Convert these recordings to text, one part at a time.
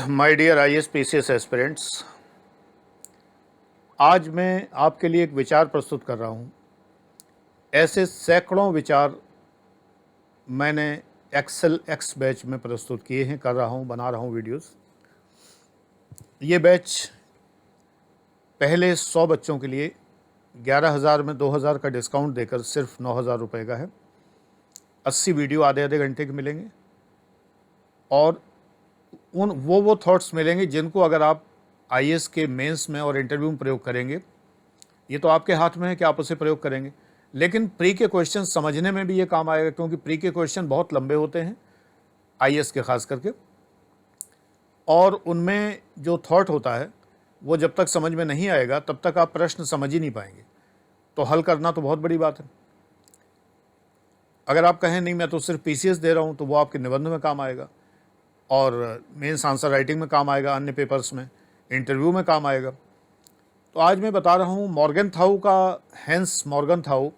My dear IAS PCS aspirants, आज मैं आपके लिए एक विचार प्रस्तुत कर रहा हूँ। ऐसे सैकड़ों विचार मैंने एक्सेल एक्स बैच में प्रस्तुत किए हैं, कर रहा हूँ, बना रहा हूँ वीडियोस। ये बैच पहले 100 बच्चों के लिए 11,000 में 2,000 का डिस्काउंट देकर सिर्फ 9,000 रुपये का है। 80 वीडियो आधे आधे घंटे के मिलेंगे और वो थॉट्स मिलेंगे जिनको अगर आप IAS के मेंस में और इंटरव्यू में प्रयोग करेंगे, ये तो आपके हाथ में है कि आप उसे प्रयोग करेंगे, लेकिन प्री के क्वेश्चन समझने में भी ये काम आएगा, क्योंकि प्री के क्वेश्चन बहुत लंबे होते हैं IAS के खास करके, और उनमें जो थॉट होता है वो जब तक समझ में नहीं आएगा तब तक आप प्रश्न समझ ही नहीं पाएंगे। तो हल करना तो बहुत बड़ी बात है। अगर आप कहें नहीं मैं तो सिर्फ PCS दे रहा हूँ, तो वो आपके निबंध में काम आएगा और मेंस आंसर राइटिंग में काम आएगा, अन्य पेपर्स में, इंटरव्यू में काम आएगा। तो आज मैं बता रहा हूँ मॉर्गनथाउ का, हैंस मॉर्गनथाउ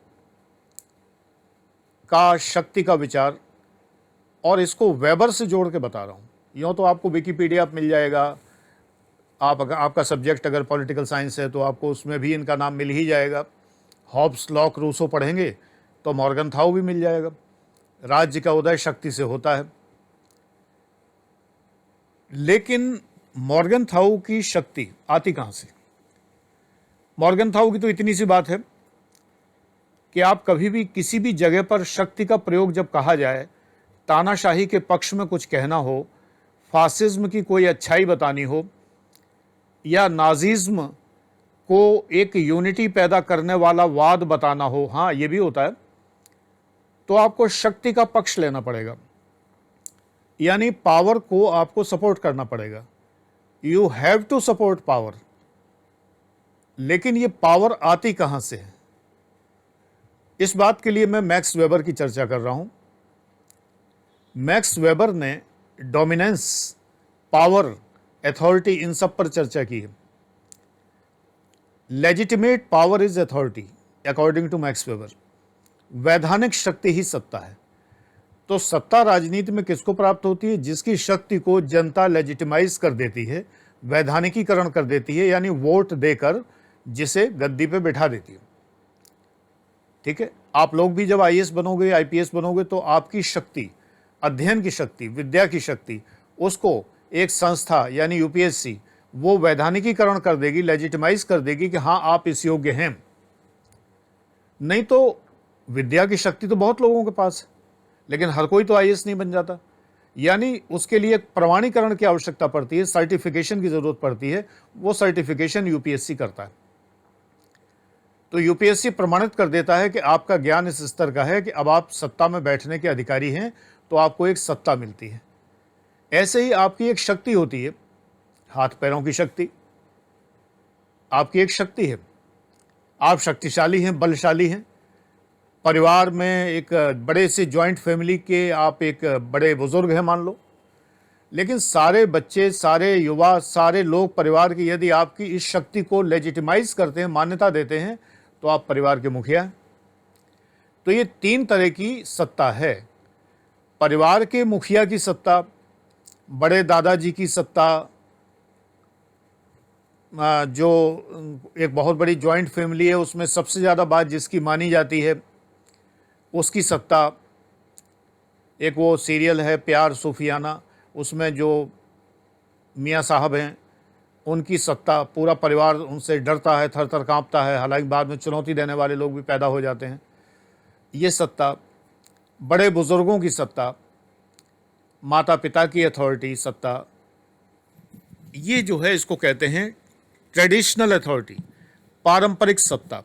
का शक्ति का विचार, और इसको वेबर से जोड़ के बता रहा हूँ। यूँ तो आपको विकिपीडिया मिल जाएगा, आपका सब्जेक्ट अगर पॉलिटिकल साइंस है तो आपको उसमें भी इनका नाम मिल ही जाएगा। हॉब्स, लॉक, रूसो पढ़ेंगे तो मॉर्गनथाउ भी मिल जाएगा। राज्य का उदय शक्ति से होता है। लेकिन मॉर्गनथाउ की शक्ति आती कहाँ से? मॉर्गनथाउ की तो इतनी सी बात है कि आप कभी भी किसी भी जगह पर शक्ति का प्रयोग जब कहा जाए, तानाशाही के पक्ष में कुछ कहना हो, फासिज्म की कोई अच्छाई बतानी हो, या नाजिज्म को एक यूनिटी पैदा करने वाला वाद बताना हो, हाँ ये भी होता है, तो आपको शक्ति का पक्ष लेना पड़ेगा, यानी पावर को आपको सपोर्ट करना पड़ेगा। You have to support power. लेकिन ये पावर आती कहां से है? इस बात के लिए मैं मैक्स वेबर की चर्चा कर रहा हूं। मैक्स वेबर ने डोमिनेंस, पावर, अथॉरिटी, इन सब पर चर्चा की है। Legitimate power is authority according to Max Weber. वैधानिक शक्ति ही सत्ता है। तो सत्ता राजनीति में किसको प्राप्त होती है? जिसकी शक्ति को जनता लेजिटिमाइज कर देती है, वैधानिकीकरण कर देती है, यानी वोट देकर जिसे गद्दी पे बिठा देती है। ठीक है, आप लोग भी जब IAS बनोगे, IPS बनोगे, तो आपकी शक्ति, अध्ययन की शक्ति, विद्या की शक्ति, उसको एक संस्था यानी UPSC वो वैधानिकीकरण कर देगी, लेजिटिमाइज कर देगी कि हाँ आप इस योग्य हैं। नहीं तो विद्या की शक्ति तो बहुत लोगों के पास है, लेकिन हर कोई तो IAS नहीं बन जाता। यानी उसके लिए प्रमाणीकरण की आवश्यकता पड़ती है, सर्टिफिकेशन की जरूरत पड़ती है। वो सर्टिफिकेशन UPSC करता है। तो UPSC प्रमाणित कर देता है कि आपका ज्ञान इस स्तर का है कि अब आप सत्ता में बैठने के अधिकारी हैं, तो आपको एक सत्ता मिलती है। ऐसे ही आपकी एक शक्ति होती है, हाथ पैरों की शक्ति आपकी एक शक्ति है। आप शक्तिशाली हैं, बलशाली हैं। परिवार में एक बड़े से जॉइंट फैमिली के आप एक बड़े बुजुर्ग हैं मान लो, लेकिन सारे बच्चे, सारे युवा, सारे लोग परिवार की यदि आपकी इस शक्ति को लेजिटिमाइज करते हैं, मान्यता देते हैं, तो आप परिवार के मुखिया हैं। तो ये 3 तरह की सत्ता है। परिवार के मुखिया की सत्ता, बड़े दादाजी की सत्ता, जो एक बहुत बड़ी जॉइंट फैमिली है उसमें सबसे ज़्यादा बात जिसकी मानी जाती है उसकी सत्ता। एक वो सीरियल है प्यार सूफियाना, उसमें जो मियाँ साहब हैं उनकी सत्ता, पूरा परिवार उनसे डरता है, थर थर काँपता है, हालांकि बाद में चुनौती देने वाले लोग भी पैदा हो जाते हैं। ये सत्ता, बड़े बुजुर्गों की सत्ता, माता पिता की अथॉरिटी सत्ता, ये जो है इसको कहते हैं ट्रेडिशनल अथॉरिटी, पारंपरिक सत्ता।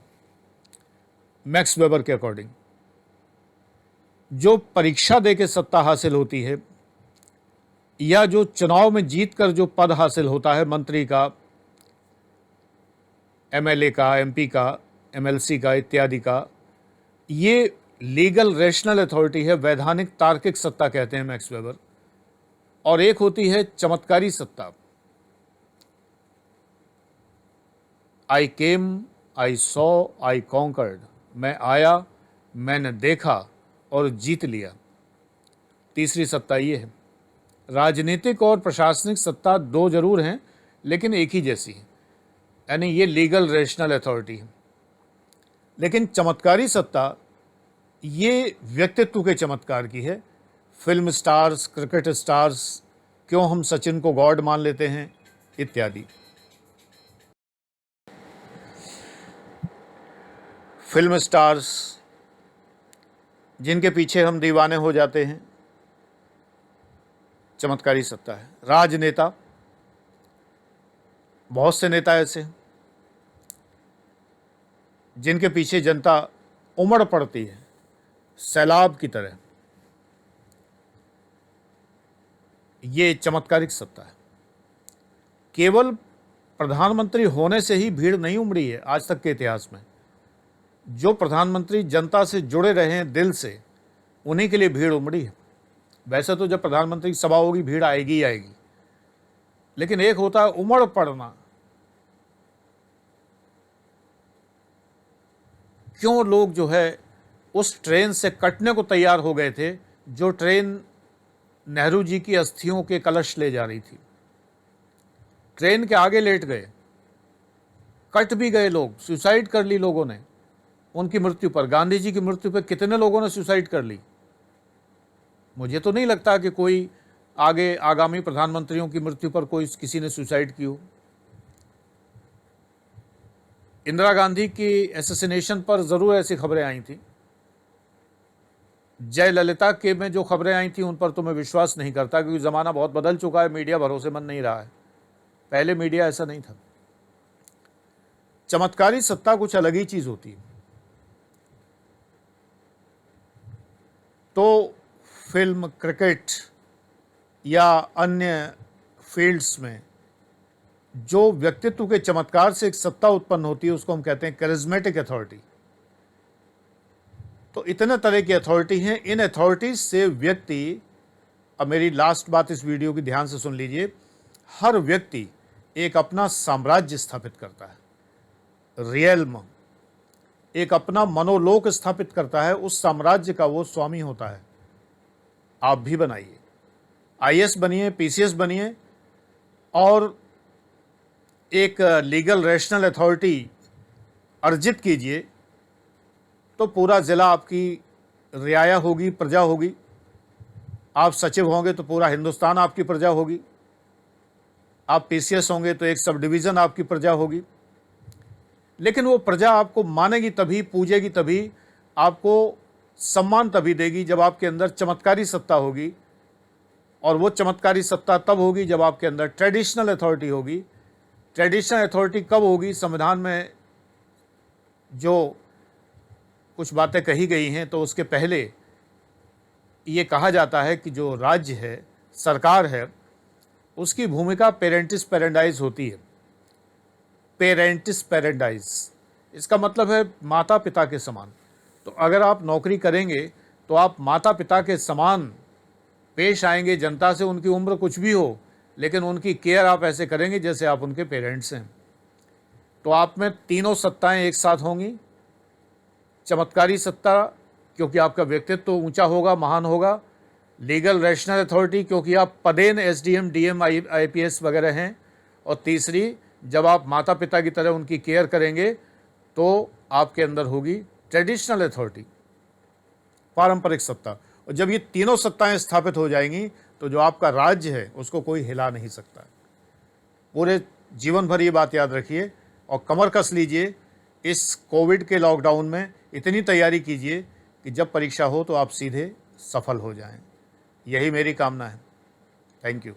मैक्स वेबर के अकॉर्डिंग जो परीक्षा दे के सत्ता हासिल होती है, या जो चुनाव में जीतकर जो पद हासिल होता है, मंत्री का, MLA का, MP का, MLC का इत्यादि का, ये लीगल रेशनल अथॉरिटी है, वैधानिक तार्किक सत्ता कहते हैं मैक्स वेबर। और एक होती है चमत्कारी सत्ता। आई केम, आई सॉ, आई कॉन्कर्ड। मैं आया, मैंने देखा और जीत लिया। तीसरी सत्ता ये है। राजनीतिक और प्रशासनिक सत्ता दो जरूर हैं, लेकिन एक ही जैसी है, यानी ये लीगल रेशनल अथॉरिटी है। लेकिन चमत्कारी सत्ता ये व्यक्तित्व के चमत्कार की है। फिल्म स्टार्स, क्रिकेट स्टार्स, क्यों हम सचिन को गॉड मान लेते हैं, इत्यादि। फिल्म स्टार्स जिनके पीछे हम दीवाने हो जाते हैं, चमत्कारी सत्ता है। राजनेता, बहुत से नेता ऐसे हैं जिनके पीछे जनता उमड़ पड़ती है सैलाब की तरह, ये चमत्कारिक सत्ता है। केवल प्रधानमंत्री होने से ही भीड़ नहीं उमड़ी है आज तक के इतिहास में। जो प्रधानमंत्री जनता से जुड़े रहे हैं दिल से, उन्हीं के लिए भीड़ उमड़ी है। वैसे तो जब प्रधानमंत्री की सभा होगी भीड़ आएगी ही आएगी, लेकिन एक होता है उमड़ पड़ना। क्यों लोग जो है उस ट्रेन से कटने को तैयार हो गए थे जो ट्रेन नेहरू जी की अस्थियों के कलश ले जा रही थी। ट्रेन के आगे लेट गए, कट भी गए लोग, सुसाइड कर ली लोगों ने उनकी मृत्यु पर। गांधी जी की मृत्यु पर कितने लोगों ने सुसाइड कर ली। मुझे तो नहीं लगता कि कोई आगे आगामी प्रधानमंत्रियों की मृत्यु पर किसी ने सुसाइड की हो। इंदिरा गांधी की एसेसिनेशन पर जरूर ऐसी खबरें आई थी। जयललिता के में जो खबरें आई थी उन पर तो मैं विश्वास नहीं करता, क्योंकि ज़माना बहुत बदल चुका है, मीडिया भरोसेमंद नहीं रहा है। पहले मीडिया ऐसा नहीं था। चमत्कारी सत्ता कुछ अलग ही चीज़ होती है। तो फिल्म, क्रिकेट या अन्य फील्ड्स में जो व्यक्तित्व के चमत्कार से एक सत्ता उत्पन्न होती है उसको हम कहते हैं करिज्मेटिक अथॉरिटी। तो इतने तरह की अथॉरिटी हैं। इन अथॉरिटीज से व्यक्ति, अब मेरी लास्ट बात इस वीडियो की ध्यान से सुन लीजिए, हर व्यक्ति एक अपना साम्राज्य स्थापित करता है, रियल्म, एक अपना मनोलोक स्थापित करता है। उस साम्राज्य का वो स्वामी होता है। आप भी बनाइए, आईएएस बनिए, पीसीएस बनिए और एक लीगल रेशनल अथॉरिटी अर्जित कीजिए, तो पूरा ज़िला आपकी रियाया होगी, प्रजा होगी। आप सचिव होंगे तो पूरा हिंदुस्तान आपकी प्रजा होगी। आप पीसीएस होंगे तो एक सब डिवीज़न आपकी प्रजा होगी। लेकिन वो प्रजा आपको मानेगी तभी, पूजेगी तभी, आपको सम्मान तभी देगी जब आपके अंदर चमत्कारी सत्ता होगी। और वो चमत्कारी सत्ता तब होगी जब आपके अंदर ट्रेडिशनल अथॉरिटी होगी। ट्रेडिशनल अथॉरिटी कब होगी? संविधान में जो कुछ बातें कही गई हैं तो उसके पहले ये कहा जाता है कि जो राज्य है, सरकार है, उसकी भूमिका पेरेंटिस पैरेंडाइज होती है। पेरेंटिस पैरेंडाइज, इसका मतलब है माता पिता के समान। तो अगर आप नौकरी करेंगे तो आप माता पिता के समान पेश आएंगे जनता से, उनकी उम्र कुछ भी हो, लेकिन उनकी केयर आप ऐसे करेंगे जैसे आप उनके पेरेंट्स हैं। तो आप में तीनों सत्ताएं एक साथ होंगी। चमत्कारी सत्ता क्योंकि आपका व्यक्तित्व ऊंचा होगा, महान होगा। लीगल रैशनल अथॉरिटी क्योंकि आप पदेन एसडीएम, डीएम, आईपीएस वगैरह हैं। और तीसरी, जब आप माता पिता की तरह उनकी केयर करेंगे तो आपके अंदर होगी ट्रेडिशनल अथॉरिटी, पारंपरिक सत्ता। और जब ये तीनों सत्ताएं स्थापित हो जाएंगी तो जो आपका राज्य है उसको कोई हिला नहीं सकता। पूरे जीवन भर ये बात याद रखिए और कमर कस लीजिए। इस कोविड के लॉकडाउन में इतनी तैयारी कीजिए कि जब परीक्षा हो तो आप सीधे सफल हो जाएं। यही मेरी कामना है। Thank you.